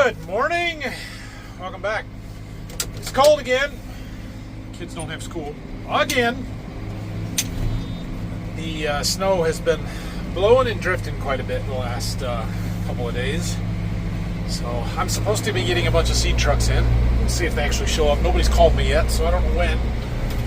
Good morning. Welcome back. It's cold again. Kids don't have school again. The snow has been blowing and drifting quite a bit in the last couple of days. So I'm supposed to be getting a bunch of seed trucks in. We'll see if they actually show up. Nobody's called me yet, so I don't know when.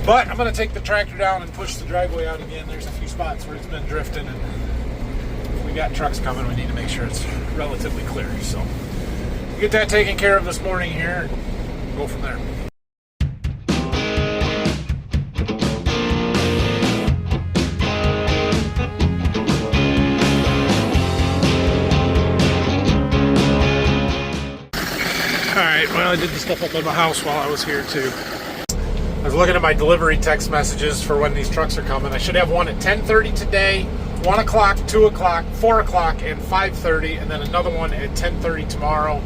But I'm going to take the tractor down and push the driveway out again. There's a few spots where it's been drifting, and if we got trucks coming, we need to make sure it's relatively clear. So we'll get that taken care of this morning here and go from there. Alright, well, I did the stuff up at my house while I was here too. I was looking at my delivery text messages for when these trucks are coming. I should have one at 10:30 today, 1 o'clock, 2 o'clock, 4 o'clock, and 5:30, and then another one at 10:30 tomorrow,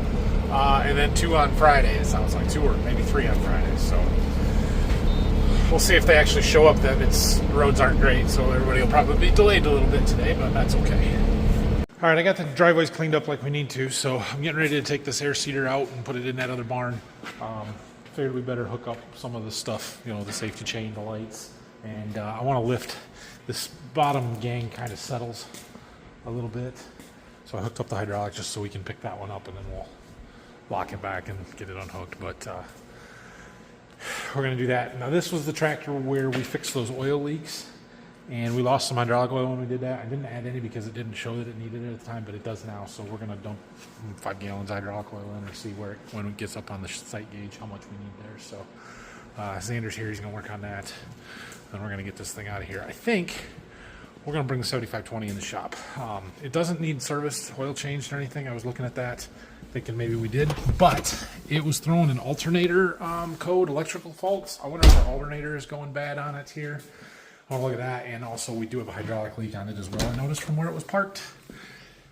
and then 2 on Friday. It sounds like 2 or maybe 3 on Friday. So we'll see if they actually show up then. The roads aren't great, so everybody will probably be delayed a little bit today, but that's okay. All right, I got the driveways cleaned up like we need to, so I'm getting ready to take this air seeder out and put it in that other barn. Figured we better hook up some of the stuff, you know, the safety chain, the lights, and I want to lift this bottom gang kind of settles a little bit. So I hooked up the hydraulic just so we can pick that one up, and then we'll lock it back and get it unhooked. But we're going to do that. Now, this was the tractor where we fixed those oil leaks. And we lost some hydraulic oil when we did that. I didn't add any because it didn't show that it needed it at the time, but it does now. So we're going to dump 5 gallons of hydraulic oil in and see where when it gets up on the site gauge how much we need there. So Xander's here. He's going to work on that. Then we're going to get this thing out of here. I think we're going to bring the 7520 in the shop. It doesn't need serviced, oil changed or anything. I was looking at that, thinking maybe we did. But it was throwing an alternator code, electrical faults. I wonder if our alternator is going bad on it here. Oh, look at that. And also we do have a hydraulic leak on it as well. I noticed from where it was parked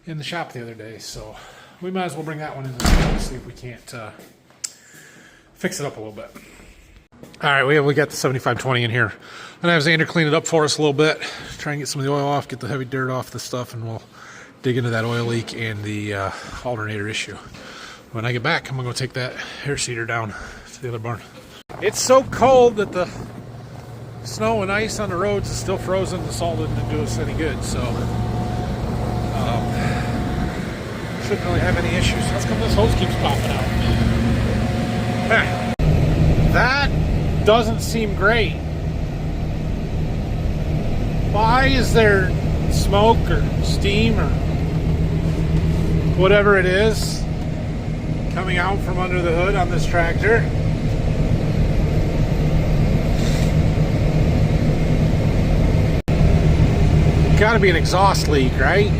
in the shop the other day. So we might as well bring that one in and see if we can't fix it up a little bit. All right, we got the 7520 in here. I'm gonna have Xander clean it up for us a little bit, try and get some of the oil off, get the heavy dirt off the stuff, and we'll dig into that oil leak and the alternator issue. When I get back, I'm gonna go take that air seeder down to the other barn. It's so cold that the snow and ice on the roads is still frozen. The salt didn't do us any good, so shouldn't really have any issues. How come this hose keeps popping out? That doesn't seem great. Why is there smoke or steam or whatever it is coming out from under the hood on this tractor? Gotta be an exhaust leak, right?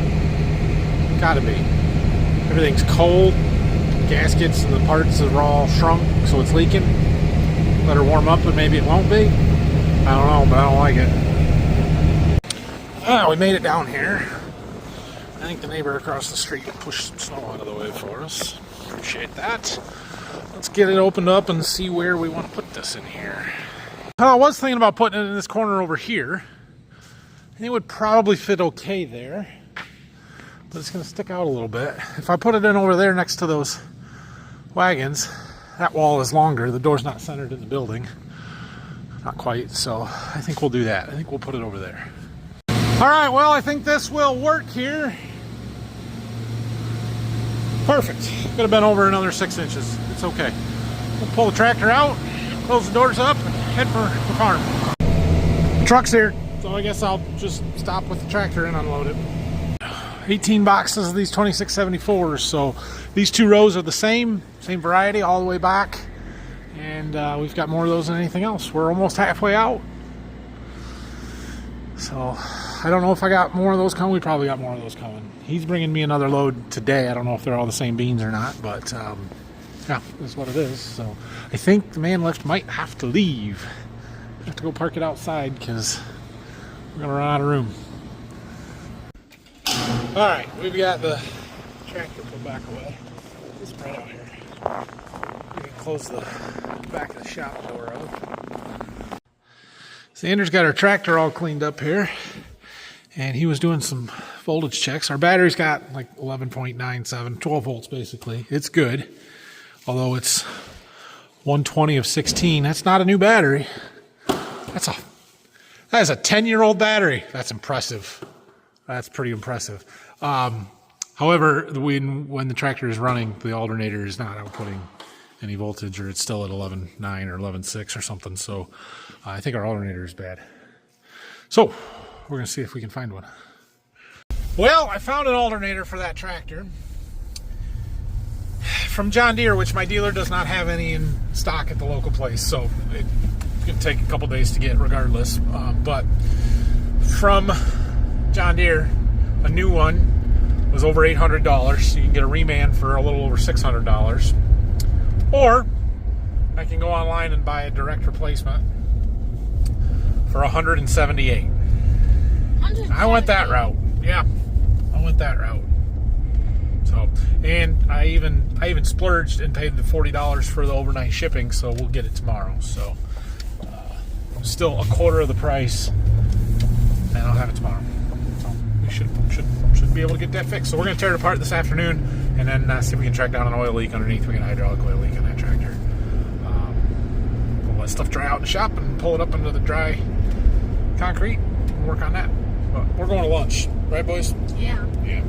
Gotta be. Everything's cold. Gaskets and the parts are all shrunk, so it's leaking. Let her warm up, but maybe it won't be. I don't know, but I don't like it. Ah, we made it down here. I think the neighbor across the street pushed some snow out of the way for us. Appreciate that. Let's get it opened up and see where we want to put this in here. I was thinking about putting it in this corner over here. It would probably fit okay there, but it's going to stick out a little bit. If I put it in over there next to those wagons, that wall is longer. The door's not centered in the building. Not quite, so I think we'll do that. I think we'll put it over there. All right, well, I think this will work here. Perfect. Could have been over another 6 inches. It's okay. We'll pull the tractor out, close the doors up, and head for the farm. The truck's here. So I guess I'll just stop with the tractor and unload it. 18 boxes of these 2674s. So these 2 rows are the same variety all the way back. And we've got more of those than anything else. We're almost halfway out. So I don't know if I got more of those coming. We probably got more of those coming. He's bringing me another load today. I don't know if they're all the same beans or not, but yeah, that's what it is. So I think the man left might have to leave. I have to go park it outside because we're gonna run out of room. All right, we've got the tractor put back away. It's right out here. We can close the back of the shop door up. Xander's got our tractor all cleaned up here, and he was doing some voltage checks. Our battery's got like 11.97, 12 volts basically. It's good. Although it's 120 of 16. That's not a new battery. That is a 10-year-old battery. That's impressive. That's pretty impressive. However, when the tractor is running, the alternator is not outputting any voltage, or it's still at 11.9 or 11.6 or something. So I think our alternator is bad. So we're going to see if we can find one. Well, I found an alternator for that tractor from John Deere, which my dealer does not have any in stock at the local place. So it's going to take a couple days to get regardless. But from John Deere, a new one was over $800. You can get a reman for a little over $600. Or I can go online and buy a direct replacement for $178. I went that route. Yeah, I went that route. So, and I even splurged and paid the $40 for the overnight shipping. So we'll get it tomorrow. So still a quarter of the price, and I'll have it tomorrow. So we should be able to get that fixed. So we're going to tear it apart this afternoon, and then see if we can track down an oil leak underneath. We got a hydraulic oil leak on that tractor. We'll let stuff dry out in the shop and pull it up into the dry concrete and work on that. But we're going to lunch, right, boys? Yeah. Yeah.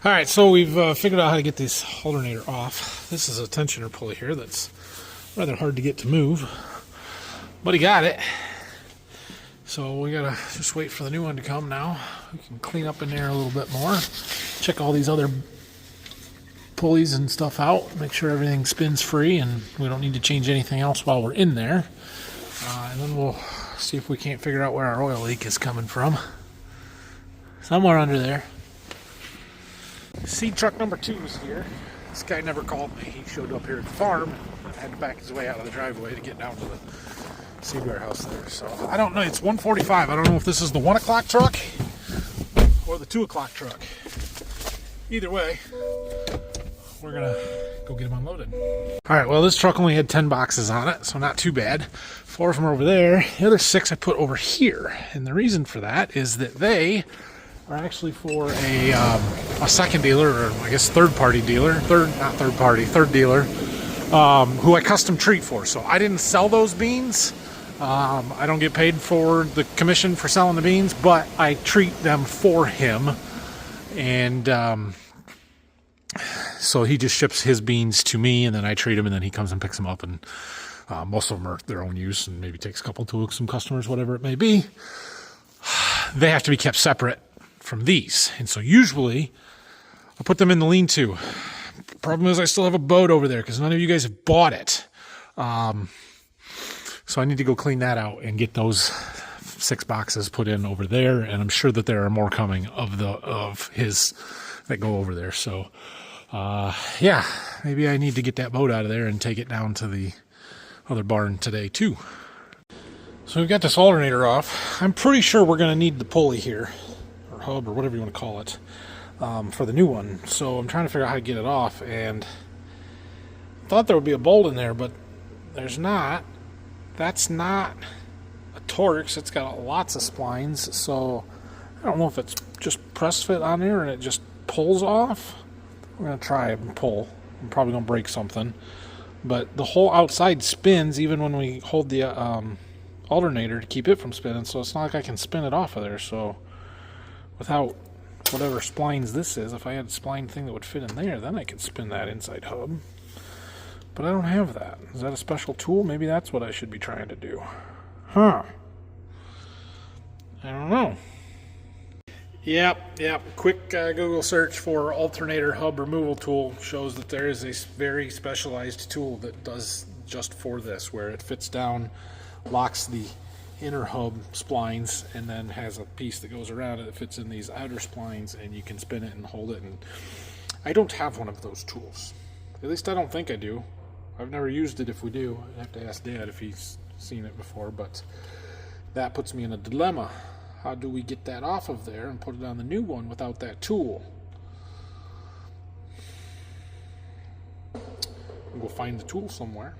All right, so we've figured out how to get this alternator off. This is a tensioner pulley here that's rather hard to get to move, but he got it. So we gotta just wait for the new one to come now. We can clean up in there a little bit more, check all these other pulleys and stuff out, make sure everything spins free, and we don't need to change anything else while we're in there. And then we'll see if we can't figure out where our oil leak is coming from. Somewhere under there. Seed truck number 2 is here. This guy never called me. He showed up here at the farm and had to back his way out of the driveway to get down to the seed warehouse there. So I don't know. It's 1:45. I don't know if this is the 1 o'clock truck or the 2 o'clock truck. Either way, we're gonna go get them unloaded. All right. Well, this truck only had 10 boxes on it, so not too bad. 4 of them are over there. The other 6 I put over here, and the reason for that is that they are actually for a second dealer, or I guess third dealer, who I custom treat for. So I didn't sell those beans. I don't get paid for the commission for selling the beans, but I treat them for him. And so he just ships his beans to me, and then I treat them, and then he comes and picks them up. And most of them are their own use, and maybe takes a couple to some customers, whatever it may be. They have to be kept separate from these, and so usually I put them in the lean-to. Problem is I still have a boat over there because none of you guys have bought it, so I need to go clean that out and get those 6 boxes put in over there, and I'm sure that there are more coming of his that go over there. So yeah, maybe I need to get that boat out of there and take it down to the other barn today too. So we've got this alternator off. I'm pretty sure we're going to need the pulley here, or hub, or whatever you want to call it, for the new one. So I'm trying to figure out how to get it off, and I thought there would be a bolt in there, but there's not. That's not a Torx. It's got lots of splines, so I don't know if it's just press fit on there and it just pulls off. We're going to try and pull. I'm probably going to break something. But the whole outside spins even when we hold the alternator to keep it from spinning, so it's not like I can spin it off of there. So without whatever splines this is, if I had a spline thing that would fit in there, then I could spin that inside hub. But I don't have that. Is that a special tool? Maybe that's what I should be trying to do. Huh. I don't know. Yep. Quick Google search for alternator hub removal tool shows that there is a very specialized tool that does just for this, where it fits down, locks the inner hub splines, and then has a piece that goes around it that fits in these outer splines, and you can spin it and hold it. And I don't have one of those tools. At least I don't think I do. I've never used it. If we do, I'd have to ask Dad if he's seen it before, but that puts me in a dilemma. How do we get that off of there and put it on the new one without that tool? We'll go find the tool somewhere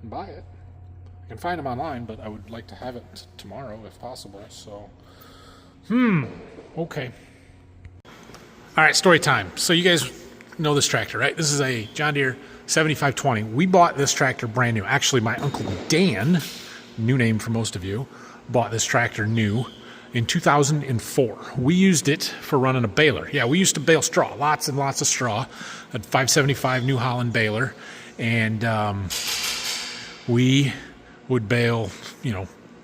and buy it. I can find them online, but I would like to have it tomorrow if possible. So, Okay. All right, story time. So you guys know this tractor, right? This is a John Deere 7520. We bought this tractor brand new. Actually, my Uncle Dan, new name for most of you, bought this tractor new in 2004. We used it for running a baler. Yeah, we used to bale straw, lots and lots of straw, a 575 New Holland baler. And we would bale,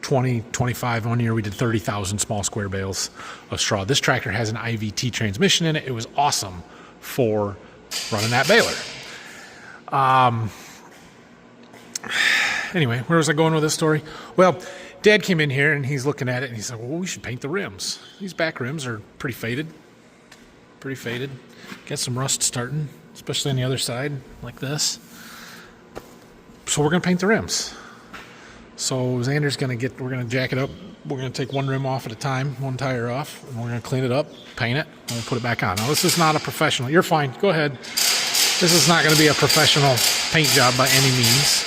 20, 25. One year we did 30,000 small square bales of straw. This tractor has an IVT transmission in it. It was awesome for running that baler. Anyway, where was I going with this story? Well, Dad came in here and he's looking at it and he said, well, we should paint the rims. These back rims are pretty faded. Got some rust starting, especially on the other side, like this. So we're going to paint the rims. So Xander's we're going to jack it up. We're going to take one rim off at a time, one tire off, and we're going to clean it up, paint it, and we'll put it back on. Now, this is not a professional. You're fine. Go ahead. This is not going to be a professional paint job by any means,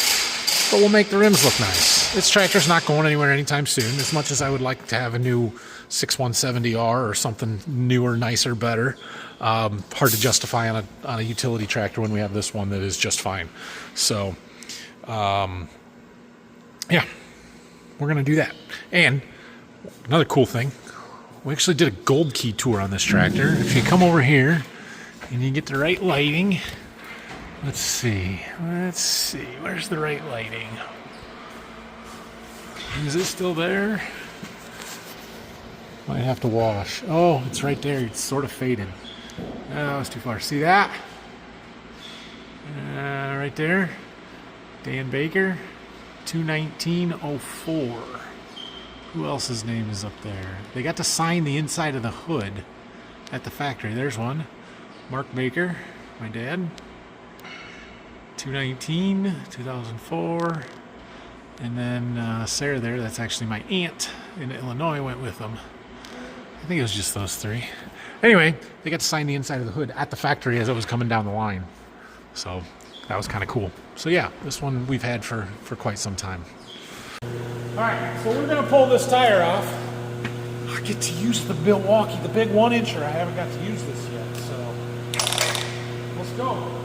but we'll make the rims look nice. This tractor's not going anywhere anytime soon, as much as I would like to have a new 6170R or something newer, nicer, better. Hard to justify on a utility tractor when we have this one that is just fine. So, yeah, we're going to do that. And another cool thing, we actually did a gold key tour on this tractor. If you come over here and you get the right lighting, let's see, where's the right lighting? Is it still there? Might have to wash. Oh, it's right there. It's sort of faded. Oh, it's too far. See that? Right there. Dan Baker, 21904. Who else's name is up there? They got to sign the inside of the hood at the factory. There's one. Mark Baker, my dad. 219, 2004. And then Sarah there, that's actually my aunt in Illinois, went with them. I think it was just those three. Anyway, they got to sign the inside of the hood at the factory as it was coming down the line. So that was kind of cool. So yeah, this one we've had for quite some time. All right, so we're gonna pull this tire off. I get to use the Milwaukee, the big 1-incher. I haven't got to use this yet, so let's go.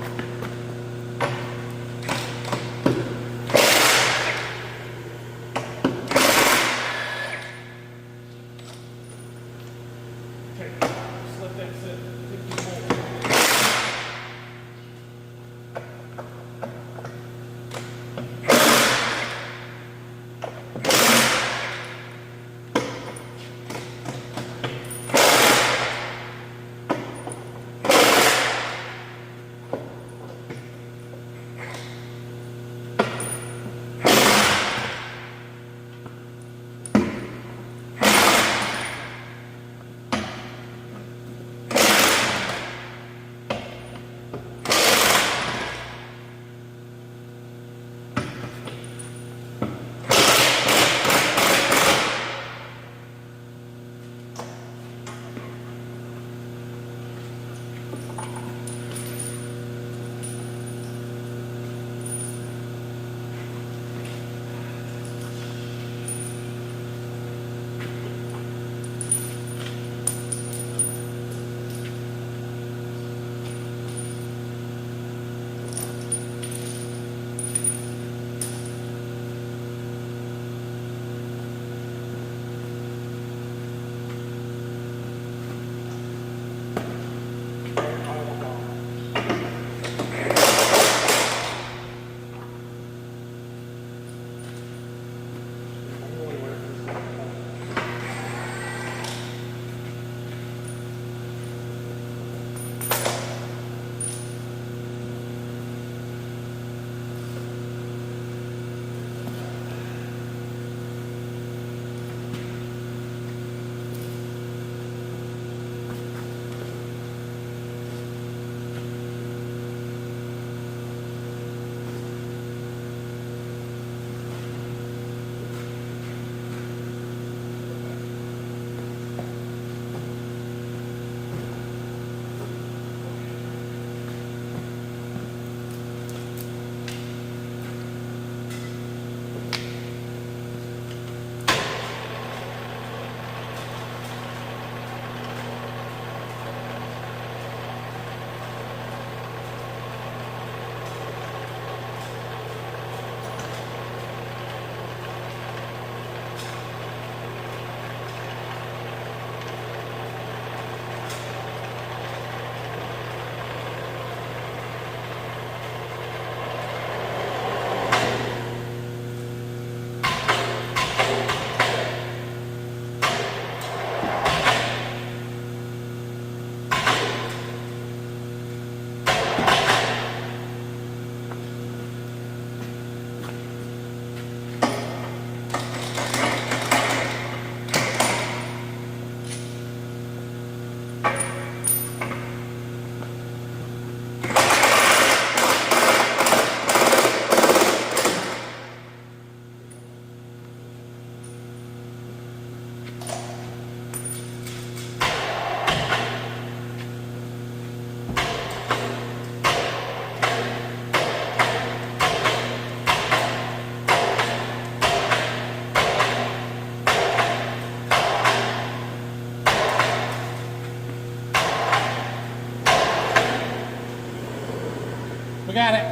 got it.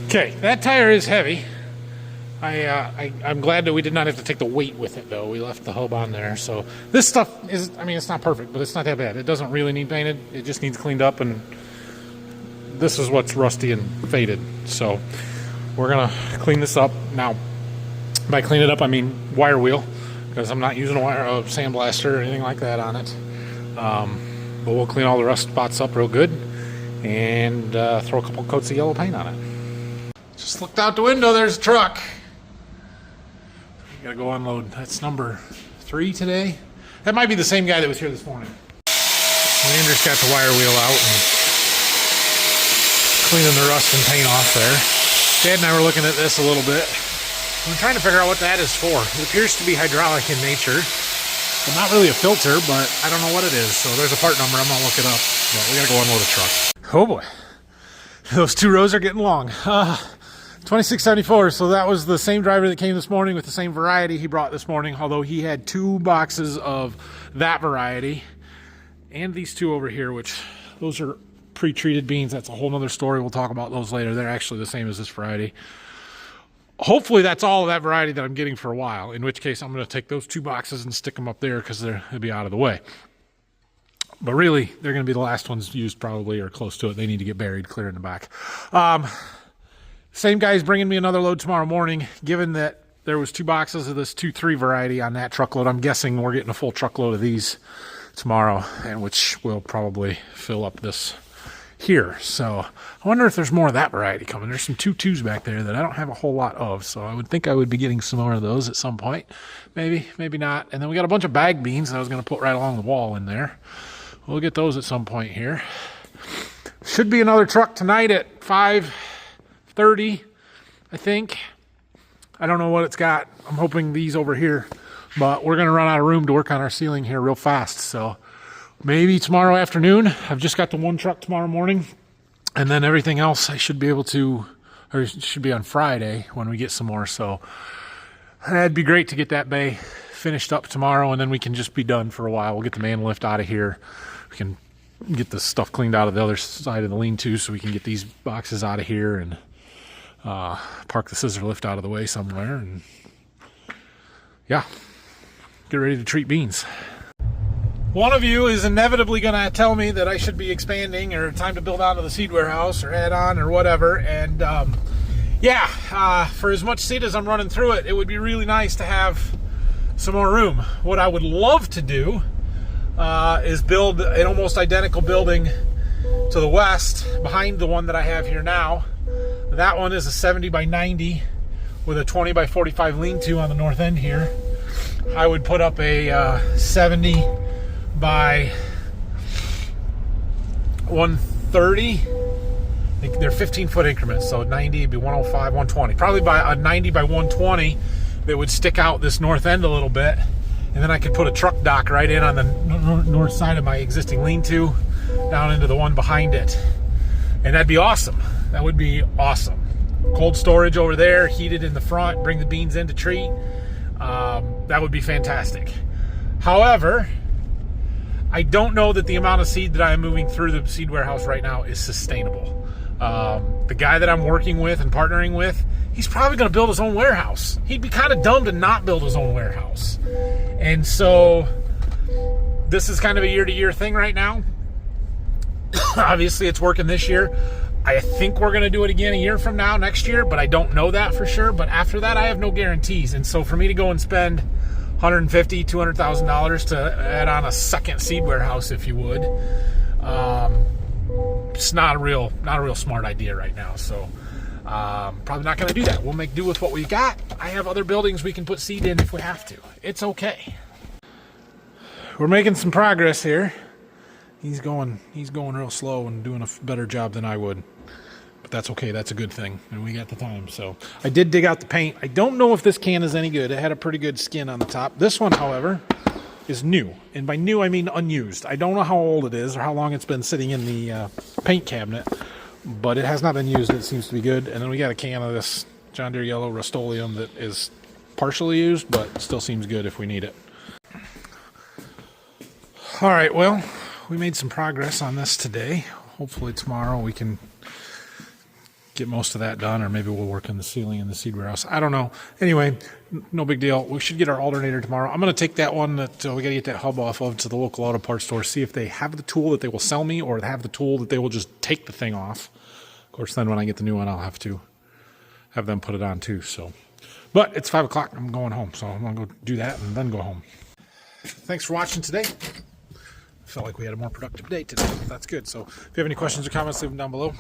Okay, that tire is heavy. I'm glad that we did not have to take the weight with it, though. We left the hub on there. So this stuff is, I mean, it's not perfect, but it's not that bad. It doesn't really need painted. It just needs cleaned up, and this is what's rusty and faded. So we're going to clean this up. Now, by clean it up, I mean wire wheel, because I'm not using a sandblaster or anything like that on it. But we'll clean all the rust spots up real good and throw a couple coats of yellow paint on it. Just looked out the window. There's a truck. Gotta go unload. That's number 3 today. That might be the same guy that was here this morning. Andrew's got the wire wheel out and cleaning the rust and paint off there. Dad and I were looking at this a little bit. I'm trying to figure out what that is for. It appears to be hydraulic in nature. Well, not really a filter, but I don't know what it is. So there's a part number. I'm gonna look it up. But we gotta go unload a truck. Oh boy. Those 2 rows are getting long. 2674, so that was the same driver that came this morning with the same variety he brought this morning, although he had 2 boxes of that variety and these 2 over here, which those are pre-treated beans. That's a whole nother story. We'll talk about those later. They're actually the same as this variety. Hopefully that's all of that variety that I'm getting for a while, in which case I'm going to take those 2 boxes and stick them up there because they'll be out of the way. But really, they're going to be the last ones used probably, or close to it. They need to get buried clear in the back. Same guy's bringing me another load tomorrow morning. Given that there was 2 boxes of this 2-3 variety on that truckload, I'm guessing we're getting a full truckload of these tomorrow, and which will probably fill up this here. So I wonder if there's more of that variety coming. There's some 2.2s back there that I don't have a whole lot of, so I would think I would be getting some more of those at some point. Maybe, maybe not. And then we got a bunch of bag beans that I was going to put right along the wall in there. We'll get those at some point here. Should be another truck tonight at 5:30, I think. I don't know what it's got. I'm hoping these over here, but we're going to run out of room to work on our ceiling here real fast. So maybe tomorrow afternoon. I've just got the 1 truck tomorrow morning, and then everything else I should be able to, or it should be on Friday when we get some more. So that'd be great to get that bay finished up tomorrow, and then we can just be done for a while. We'll get the man lift out of here. We can get the stuff cleaned out of the other side of the lean-to so we can get these boxes out of here and park the scissor lift out of the way somewhere, and yeah, get ready to treat beans. One of you is inevitably going to tell me that I should be expanding, or time to build out of the seed warehouse, or add on, or whatever. And for as much seed as I'm running through it, it would be really nice to have some more room. What I would love to do is build an almost identical building to the west behind the one that I have here now. That one is a 70 by 90 with a 20 by 45 lean-to on the north end here. I would put up a 70 by 130. They're 15-foot increments, so 90 would be 105, 120. Probably by a 90 by 120 that would stick out this north end a little bit. And then I could put a truck dock right in on the north side of my existing lean-to down into the one behind it. And that'd be awesome. That would be awesome. Cold storage over there, heated in the front, bring the beans in to treat. That would be fantastic. However, I don't know that the amount of seed that I'm moving through the seed warehouse right now is sustainable. The guy that I'm working with and partnering with, he's probably going to build his own warehouse. He'd be kind of dumb to not build his own warehouse. And so this is kind of a year-to-year thing right now. Obviously, it's working this year. I think we're going to do it again a year from now, next year, but I don't know that for sure. But after that, I have no guarantees. And so for me to go and spend $150,000, $200,000 to add on a second seed warehouse, if you would, it's not a real smart idea right now. So probably not going to do that. We'll make do with what we got. I have other buildings we can put seed in if we have to. It's okay. We're making some progress here. He's going real slow and doing a better job than I would. But that's okay. That's a good thing. And we got the time. So I did dig out the paint. I don't know if this can is any good. It had a pretty good skin on the top. This one, however, is new. And by new, I mean unused. I don't know how old it is or how long it's been sitting in the paint cabinet. But it has not been used. It seems to be good. And then we got a can of this John Deere Yellow Rust-Oleum that is partially used, but still seems good if we need it. All right, well, we made some progress on this today. Hopefully tomorrow we can get most of that done, or maybe we'll work on the ceiling in the seed warehouse. I don't know. Anyway, no big deal. We should get our alternator tomorrow. I'm going to take that one that we got to get that hub off of to the local auto parts store, see if they have the tool that they will sell me, or they have the tool that they will just take the thing off. Of course, then when I get the new one, I'll have to have them put it on too. So, but it's 5 o'clock. I'm going home, so I'm going to go do that and then go home. Thanks for watching today. Felt like we had a more productive day today. That's good. So if you have any questions or comments, leave them down below.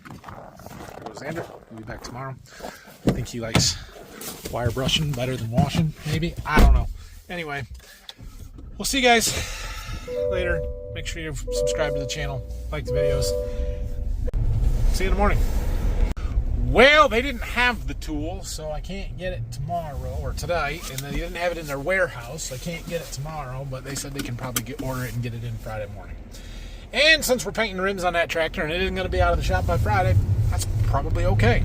There goes Xander. He'll be back tomorrow. I think he likes wire brushing better than washing, maybe. I don't know. Anyway, we'll see you guys later. Make sure you subscribe to the channel, like the videos. See you in the morning. Well, they didn't have the tool, so I can't get it tomorrow or today, and they didn't have it in their warehouse, so I can't get it tomorrow, but they said they can probably order it and get it in Friday morning. And since we're painting rims on that tractor and it isn't going to be out of the shop by Friday, that's probably okay.